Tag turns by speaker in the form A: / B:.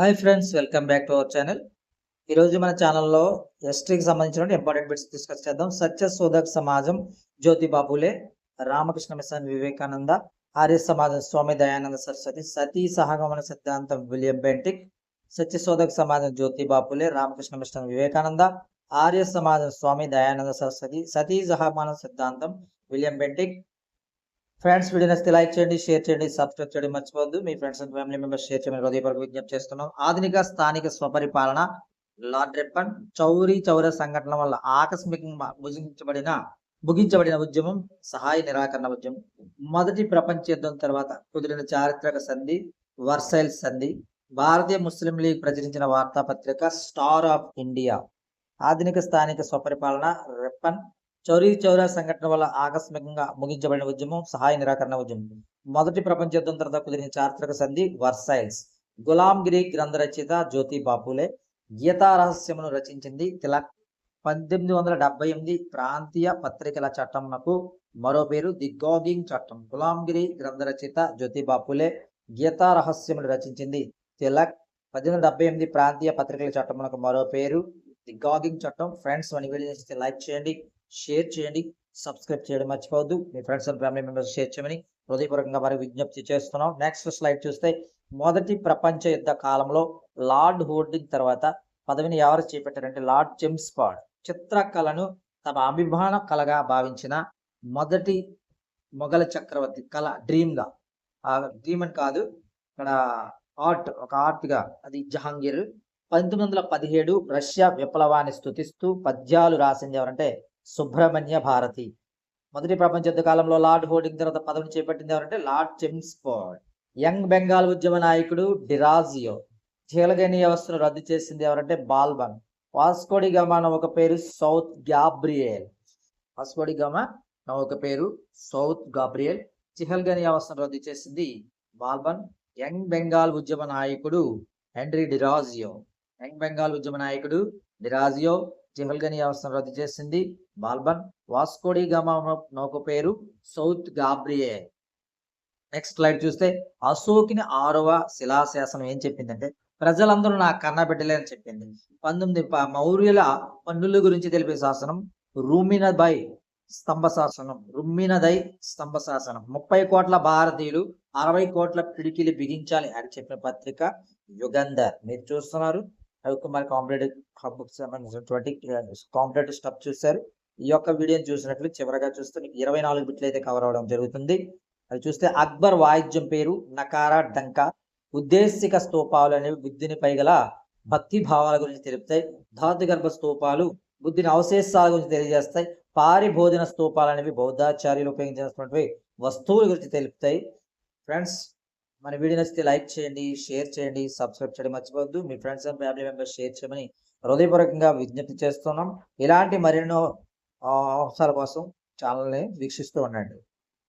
A: Hi friends, welcome back to our channel. ఈరోజు మన ఛానల్లో ఎస్టీకి సంబంధించిన ఇంపార్టెంట్ బిట్స్ డిస్కస్ చేద్దాం. సత్యశోధక్ సమాజం జ్యోతిబా ఫులే, రామకృష్ణ మిషన్ వివేకానంద, ఆర్య సమాజం స్వామి దయానంద సరస్వతి, సతీ సహగమన సిద్ధాంతం విలియం బెంటిక్. సత్యశోధక్ సమాజం జ్యోతిబా ఫులే, రామకృష్ణ మిషన్ వివేకానంద, ఆర్య సమాజం స్వామి దయానంద సరస్వతి, సతీ సహగమన సిద్ధాంతం విలియం బెంటిక్. ఫ్రెండ్స్, వీడియో నచ్చితే లైక్ చేయండి, షేర్ చేయండి, సబ్స్క్రైబ్ చేయడం మర్చిపోవద్దు. మీ friends and family members share చేయమని హృదయపూర్వక విజ్ఞప్తి చేస్తున్నాం. ఆధునిక స్థానిక స్వపరిపాలన లార్డ్ రిప్పన్. చౌరీ చౌర సంఘటన వల్ల ఆకస్మికంగా ముగించబడిన ఉద్యమం సహాయ నిరాకరణ ఉద్యమం. మొదటి ప్రపంచ యుద్ధం తర్వాత కుదిరిన చారిత్రక సంధి వర్సైల్స్ సంధి. భారతీయ ముస్లిం లీగ్ ప్రచురించిన వార్తాపత్రిక స్టార్ ఆఫ్ ఇండియా. ఆధునిక స్థానిక స్వపరిపాలన రిప్పన్. చౌరీ చౌరా సంఘటన వల్ల ఆకస్మికంగా ముగించబడిన ఉద్యమం సహాయ నిరాకరణ ఉద్యమం. మొదటి ప్రపంచ యుద్ధం తర్వాత కుదిరిన చారిత్రక సంధి వర్సైల్స్. గులాంగిరి గ్రంథ రచయిత జ్యోతిబా ఫులే. గీతా రహస్యమును రచించింది తిలక్. 1878 ప్రాంతీయ పత్రికల చట్టంకు మరో పేరు ది గాగింగ్ చట్టం. గులాంగిరి గ్రంథ రచయిత జ్యోతిబా ఫులే. గీతా రహస్యమును రచించింది తిలక్. 1878 ప్రాంతీయ పత్రికల చట్టంకు మరో పేరు ది గాగింగ్ చట్టం. ఫ్రెండ్స్, మన వీడియో చేస్తే లైక్ చేయండి, షేర్ చేయండి, సబ్స్క్రైబ్ చేయడం మర్చిపోవద్దు. మీ friends and family members share చేయమని హృదయపూర్వకంగా మరి విజ్ఞప్తి చేస్తున్నాం. నెక్స్ట్ స్లైడ్ చూస్తే మొదటి ప్రపంచ యుద్ధ కాలంలో లార్డ్ హోర్డింగ్ తర్వాత పదవిని ఎవరు చేపట్టారంటే లార్డ్ చెమ్స్ఫర్డ్. చిత్రకళను తమ అభిమాన కళగా భావించిన మొదటి మొఘల చక్రవర్తి. కళ డ్రీమ్గా, డ్రీమ్ అని కాదు, ఇక్కడ ఒక ఆర్ట్గా, అది జహాంగీర్. 1917 రష్యా విప్లవాన్ని స్తుతిస్తూ పద్యాలు రాసింది ఎవరంటే సుబ్రహ్మణ్య భారతి. మొదటి ప్రపంచ యుద్ధ కాలంలో లార్డ్ హోర్డింగ్ తర్వాత పదవిని చేపట్టింది ఎవరంటే లార్డ్ చెమ్స్ఫర్డ్. యంగ్ బెంగాల్ ఉద్యమ నాయకుడు డిరాజియో. చీలగని వ్యవస్థను రద్దు చేసింది ఎవరంటే బాల్బన్. వాస్కోడి గామా ఒక పేరు సౌత్ గాబ్రియల్. వాస్కోడి గామా ఒక పేరు సౌత్ గాబ్రియల్. చిహల్గని వ్యవస్థను రద్దు చేసింది బాల్బన్. యంగ్ బెంగాల్ ఉద్యమ నాయకుడు హెన్రీ డిరాజియో. యంగ్ బెంగాల్ ఉద్యమ నాయకుడు డిరాజియో. చిహల్గని వ్యవస్థను రద్దు చేసింది బాల్బన్. వాస్కోడి గామా నౌక పేరు సౌత్ గాబ్రియల్. నెక్స్ట్ స్లైడ్ చూస్తే అశోకుని 6వ శిలాశాసనం ఏం చెప్పిందంటే ప్రజలందరూ నా కన్నబిడ్డలే అని చెప్పింది. 19 మౌర్యుల పన్నుల గురించి తెలిపే శాసనం రుమ్మినదై స్తంభ శాసనం. 30 కోట్ల భారతీయులు 60 కోట్ల పిడికిలి బిగించాలి అని చెప్పిన పత్రిక యుగంధర్. మీరు చూస్తున్నారు రవికుమార్ కాంపిటేటివ్ సంబంధించినటువంటి కాంపిటేటివ్ స్టఫ్ చూశారు. ఈ యొక్క వీడియోని చూసినట్లు చివరగా చూస్తే మీకు 24 బిట్లు అయితే కవర్ అవడం జరుగుతుంది. అది చూస్తే అక్బర్ వాయిద్యం పేరు నకారా డంకా. ఉద్దేశిక స్తూపాలు అనేవి బుద్ధిని పైగల భక్తి భావాల గురించి తెలుపుతాయి. ధాతుగర్భ స్తూపాలు బుద్ధిని అవశేషాల గురించి తెలియజేస్తాయి. పారిభోజన స్తూపాలు అనేవి బౌద్ధాచార్యులు ఉపయోగించినటువంటి వస్తువుల గురించి తెలుపుతాయి. ఫ్రెండ్స్, మన వీడియో నచ్చితే లైక్ చేయండి, షేర్ చేయండి, సబ్స్క్రైబ్ చేయడం మర్చిపోవద్దు. మీ friends and family members share చేయమని హృదయపూర్వకంగా విజ్ఞప్తి చేస్తున్నాం. ఇలాంటి మరెన్నో అంశాల కోసం ఛానల్ని వీక్షిస్తూ ఉండండి.